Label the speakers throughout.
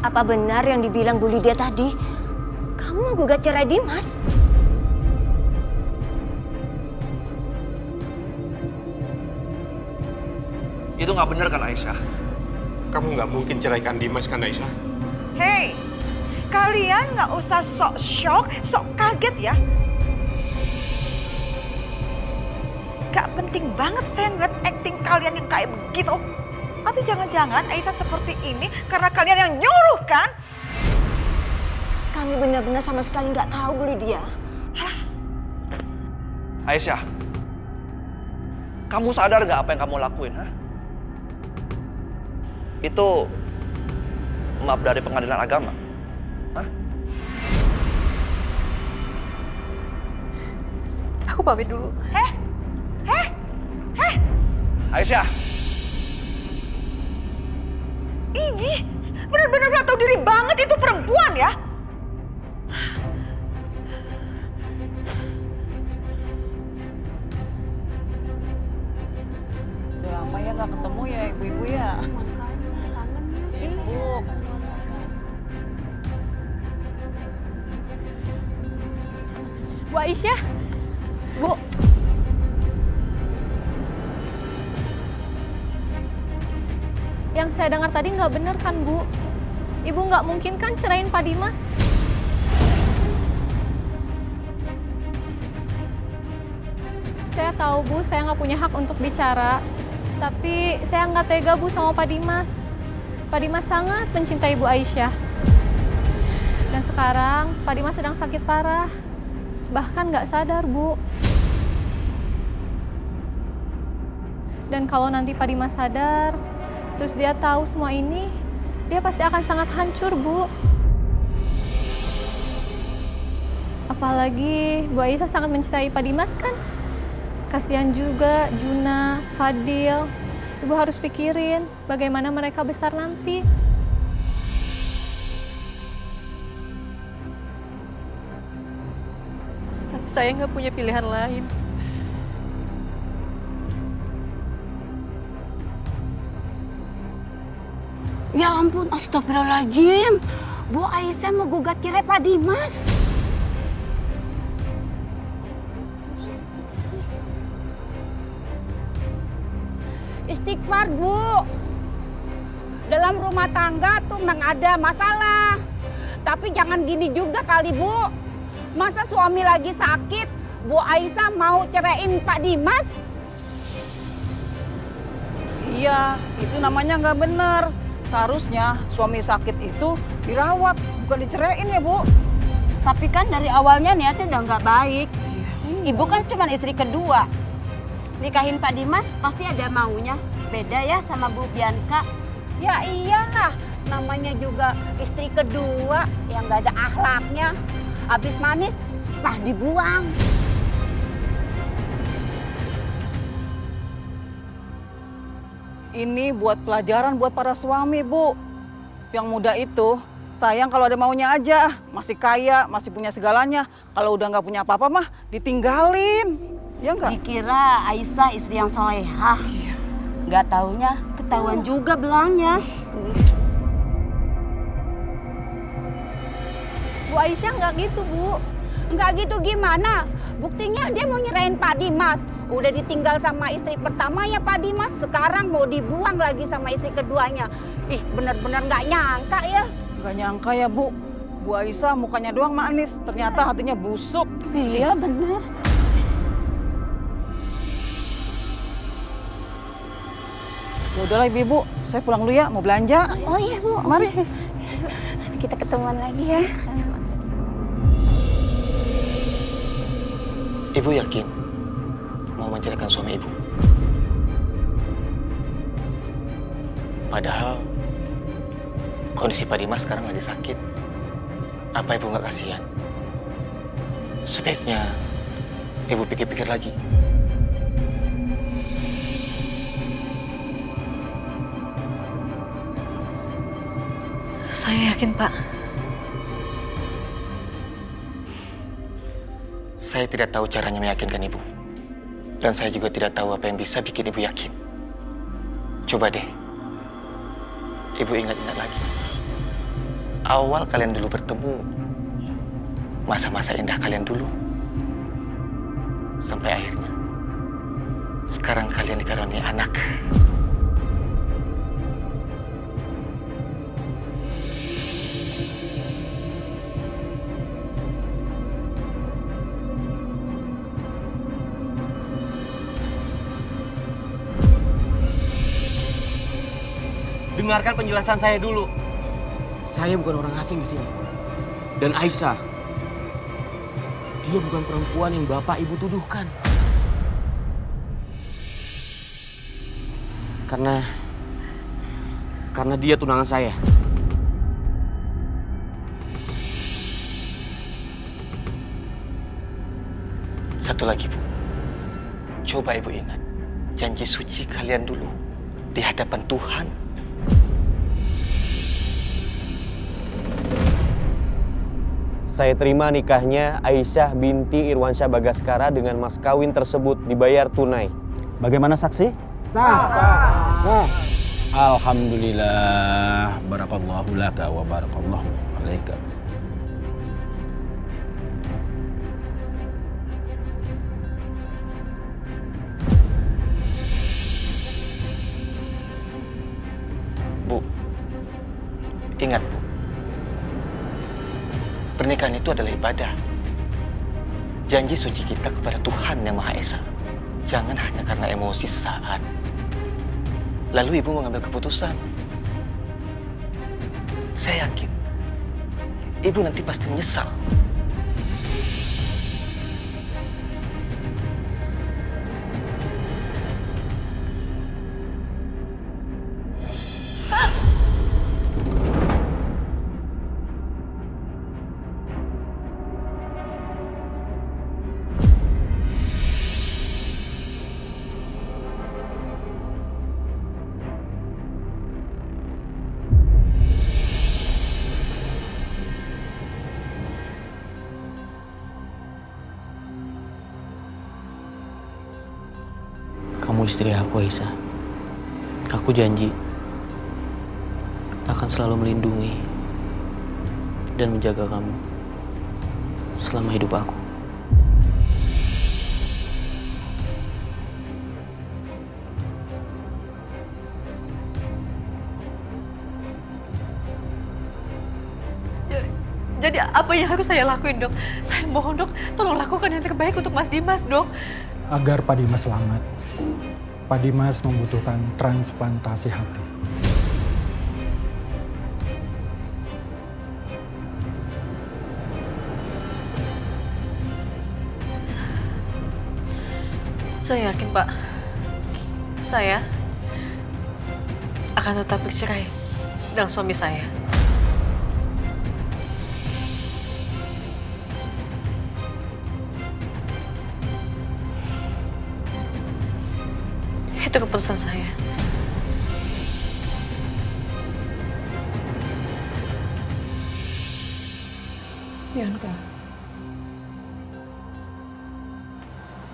Speaker 1: Apa benar yang dibilang Bu Lydia tadi? Kamu mau gugat cerai Dimas?
Speaker 2: Itu nggak benar kan, Aisyah?
Speaker 3: Kamu nggak mungkin ceraikan Dimas kan, Aisyah?
Speaker 4: Hei, kalian nggak usah sok shock, sok kaget ya. Gak penting banget saya ngeliat acting kalian yang kayak begitu. Atau jangan-jangan Aisyah seperti ini karena kalian yang nyuruh kan?
Speaker 1: Kami benar-benar sama sekali nggak tahu Bu Lydia.
Speaker 2: Aisyah, kamu sadar nggak apa yang kamu lakuin, ha? Itu map dari pengadilan agama, hah?
Speaker 5: Aku pamit dulu.
Speaker 2: Aisyah,
Speaker 4: Ih, benar-benar gak tahu diri banget itu perempuan ya.
Speaker 5: Udah lama ya nggak ketemu ya ibu-ibu ya.
Speaker 1: Makanya kangen
Speaker 5: Sibuk.
Speaker 6: Bu Aisyah, Bu. Yang saya dengar tadi nggak benar kan, Bu? Ibu nggak mungkin kan ceraiin Pak Dimas? Saya tahu, Bu, saya nggak punya hak untuk bicara. Tapi saya nggak tega, Bu, sama Pak Dimas. Pak Dimas sangat mencintai Bu Aisyah. Dan sekarang Pak Dimas sedang sakit parah. Bahkan nggak sadar, Bu. Dan kalau nanti Pak Dimas sadar, terus dia tahu semua ini, dia pasti akan sangat hancur, Bu. Apalagi Bu Aisyah sangat mencintai Pak Dimas kan? Kasihan juga Juna, Fadil. Ibu harus pikirin bagaimana mereka besar nanti.
Speaker 5: Tapi saya nggak punya pilihan lain.
Speaker 7: Ya ampun, astagfirullahaladzim. Bu Aisyah mau gugat cerai Pak Dimas. Istighfar, Bu. Dalam rumah tangga tuh memang ada masalah. Tapi jangan gini juga kali, Bu. Masa suami lagi sakit, Bu Aisyah mau ceraiin Pak Dimas?
Speaker 5: Iya, itu namanya nggak bener. Seharusnya suami sakit itu dirawat, bukan diceraiin ya, Bu.
Speaker 7: Tapi kan dari awalnya niatnya udah nggak baik. Ibu kan cuma istri kedua. Nikahin Pak Dimas pasti ada maunya. Beda ya sama Bu Bianca. Ya iyalah, namanya juga istri kedua yang nggak ada akhlaknya. Habis manis, sepah dibuang.
Speaker 5: Ini buat pelajaran buat para suami, Bu. Yang muda itu sayang kalau ada maunya aja. Masih kaya, masih punya segalanya. Kalau udah nggak punya apa-apa mah ditinggalin. Ya nggak?
Speaker 7: Dikira Aisyah istri yang solehah. Nggak taunya ketahuan juga belangnya.
Speaker 6: Bu Aisyah nggak gitu, Bu.
Speaker 7: Nggak gitu gimana? Buktinya dia mau nyerahin Pak Dimas. Udah ditinggal sama istri pertamanya Pak Dimas. Sekarang mau dibuang lagi sama istri keduanya. Ih, bener-bener nggak nyangka ya.
Speaker 5: Nggak nyangka ya, Bu. Bu Aisyah mukanya doang manis, ternyata hatinya busuk.
Speaker 7: Iya bener.
Speaker 5: Ya udahlah Ibu, saya pulang dulu ya, mau belanja.
Speaker 7: Oh iya Bu.
Speaker 5: Mari.
Speaker 7: Kita ketemuan lagi ya.
Speaker 8: Ibu yakin mau menceraikan suami ibu? Padahal kondisi Pak Dimas sekarang lagi sakit. Apa ibu nggak kasihan? Sebaiknya ibu pikir-pikir lagi.
Speaker 5: Saya yakin, Pak.
Speaker 8: Saya tidak tahu caranya meyakinkan ibu. Dan saya juga tidak tahu apa yang bisa bikin ibu yakin. Coba deh, ibu ingat-ingat lagi. awal kalian dulu bertemu, masa-masa indah kalian dulu, sampai akhirnya sekarang kalian dikaruniai anak.
Speaker 9: Dengarkan penjelasan saya dulu. Saya bukan orang asing di sini. Dan Aisyah, dia bukan perempuan yang Bapak Ibu tuduhkan. Karena dia tunangan saya.
Speaker 8: Satu lagi, Bu. Coba Ibu ingat janji suci kalian dulu di hadapan Tuhan.
Speaker 9: Saya terima nikahnya Aisyah binti Irwansyah Bagaskara dengan mas kawin tersebut dibayar tunai.
Speaker 10: Bagaimana saksi? Sah. Alhamdulillah. Barakallahu laka wa barakallahu alaika.
Speaker 8: Bu, ingat Bu, pernikahan itu adalah ibadah. Janji suci kita kepada Tuhan Yang Maha Esa. Jangan hanya karena emosi sesaat, lalu Ibu mengambil keputusan. Saya yakin Ibu nanti pasti menyesal.
Speaker 9: Kamu istri aku, Aisyah. Aku janji akan selalu melindungi dan menjaga kamu selama hidup aku.
Speaker 11: Jadi apa yang harus saya lakuin, Dok? Saya mohon, Dok, tolong lakukan yang terbaik untuk Mas Dimas, Dok.
Speaker 12: Agar Pak Dimas selamat, Pak Dimas membutuhkan transplantasi hati.
Speaker 11: Saya yakin, Pak. Saya akan tetap bercerai dengan suami saya. Itu keputusan saya.
Speaker 13: Bianca,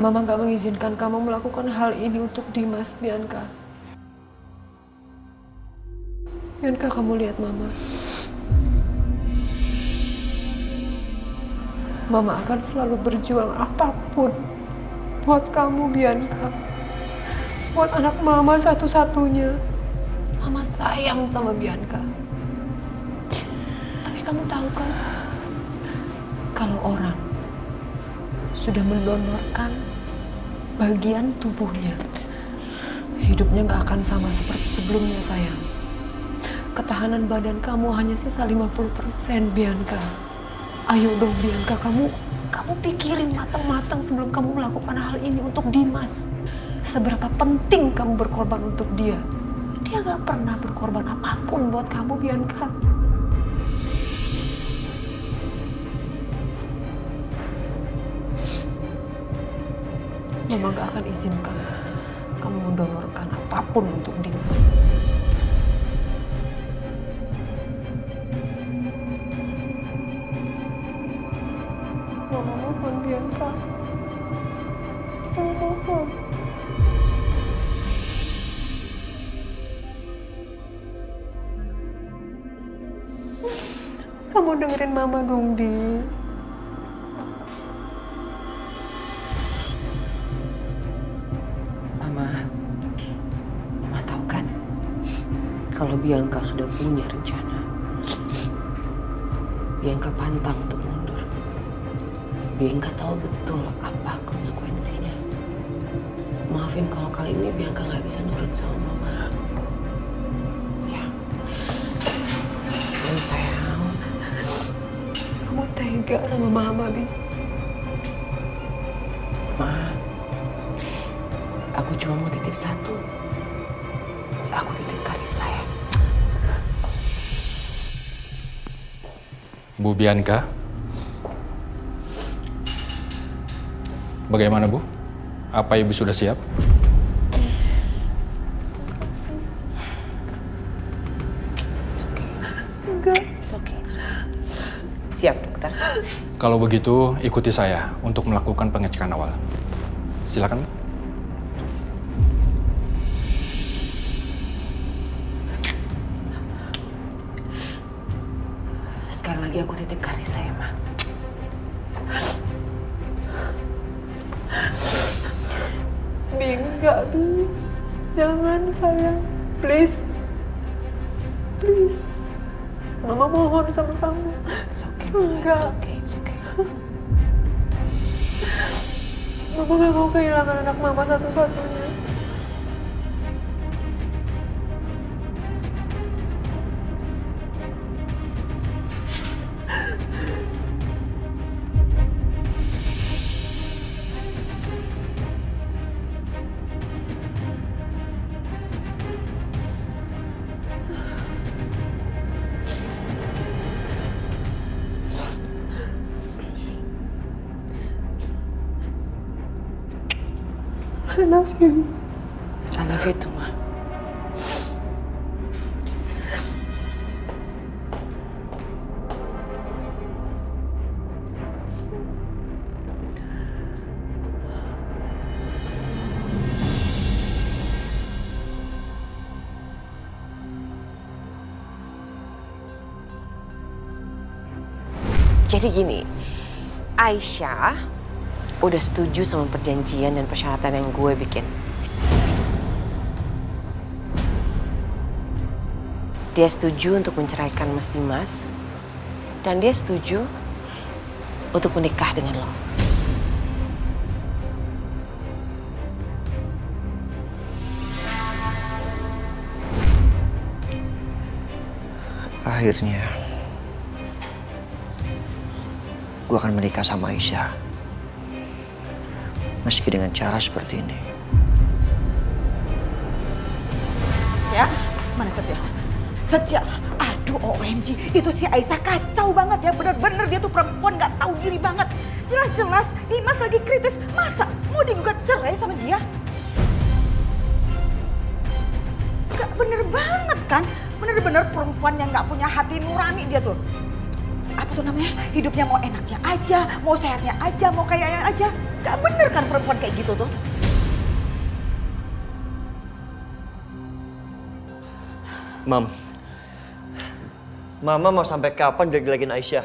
Speaker 13: Mama gak mengizinkan kamu melakukan hal ini untuk Dimas, Bianca. Bianca, kamu lihat Mama. Mama akan selalu berjuang apapun buat kamu, Bianca. Buat anak Mama satu-satunya. Mama sayang sama Bianca. Tapi kamu tahu kan, kalau orang sudah mendonorkan bagian tubuhnya, hidupnya gak akan sama seperti sebelumnya, sayang. Ketahanan badan kamu hanya sisa 50%, Bianca. Ayo dong, Bianca, kamu pikirin matang-matang sebelum kamu melakukan hal ini untuk Dimas. Seberapa penting kamu berkorban untuk dia. Dia gak pernah berkorban apapun buat kamu, Bianca. Mama gak akan izinkan kamu mendonorkan apapun untuk Dimas. Mama mohon, Bianca. Mama mohon. Kamu dengerin Mama dong, Bi.
Speaker 14: Mama tahu kan, kalau Bianca sudah punya rencana, Bianca pantang untuk mundur. Bianca tahu betul apa konsekuensinya. Maafin kalau kali ini Bianca nggak bisa nurut sama Mama. Ya, dan sayang,
Speaker 13: Kamu tega sama Mama, Bi.
Speaker 14: Aku cuma mau titip satu. Aku titip Karissa ya.
Speaker 12: Bu Bianca, bagaimana Bu? Apa Ibu sudah siap?
Speaker 13: Enggak.
Speaker 14: It's okay. Siap, dokter.
Speaker 12: Kalau begitu, ikuti saya untuk melakukan pengecekan awal. Silakan.
Speaker 14: Sekali lagi aku titip Karissa ya, Ma.
Speaker 13: Bi, enggak, Bi. Jangan, sayang. Please. Please. Mama mohon sama kamu.
Speaker 14: It's okay,
Speaker 13: Enggak.
Speaker 14: It's okay.
Speaker 13: Mama gak mau kehilangan anak Mama satu-satunya. I love you.
Speaker 14: I love you too, Ma. Jadi gini, Aisyah udah setuju sama perjanjian dan persyaratan yang gue bikin. Dia setuju untuk menceraikan Mas Dimas, dan dia setuju untuk menikah dengan lo.
Speaker 8: Akhirnya, gue akan menikah sama Aisyah. Meski dengan cara seperti ini.
Speaker 4: Ya, mana Setia? Setia, aduh OMG, itu si Aisyah kacau banget ya, bener-bener dia tuh perempuan gak tahu diri banget. Jelas-jelas Dimas lagi kritis, masa mau digugat cerai sama dia? Gak bener banget kan, bener-bener perempuan yang gak punya hati nurani dia tuh. Apa tuh namanya, hidupnya mau enaknya aja, mau sehatnya aja, mau kayanya aja. Gak bener kan perempuan kayak gitu tuh.
Speaker 8: Mama mau sampai kapan jelek-jelekin Aisyah?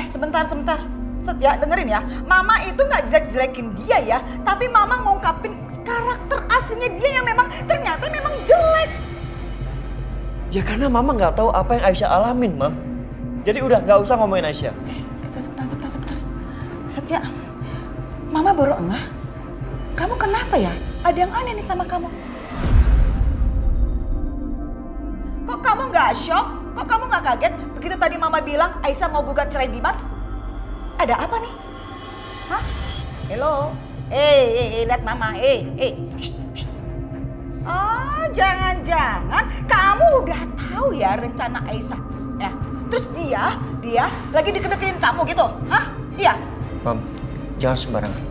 Speaker 4: Sebentar. Setia, dengerin ya. Mama itu gak jelek-jelekin dia ya. Tapi Mama ngungkapin karakter aslinya dia yang memang ternyata memang jelek.
Speaker 8: Ya karena Mama nggak tahu apa yang Aisyah alamin, Mam. Jadi udah nggak usah ngomongin Aisyah.
Speaker 4: Sebentar. Setia, Mama baru ngeh. Kamu kenapa ya? Ada yang aneh nih sama kamu. Kok kamu nggak shock? Kok kamu nggak kaget? Begitu tadi Mama bilang Aisyah mau gugat cerai Dimas. Ada apa nih? Hah? Hello? Lihat Mama. Jangan-jangan kamu udah tahu ya rencana Aisyah. Ya. Terus dia lagi deket-deketin kamu gitu. Hah? Iya?
Speaker 8: Mam, jangan sembarangan.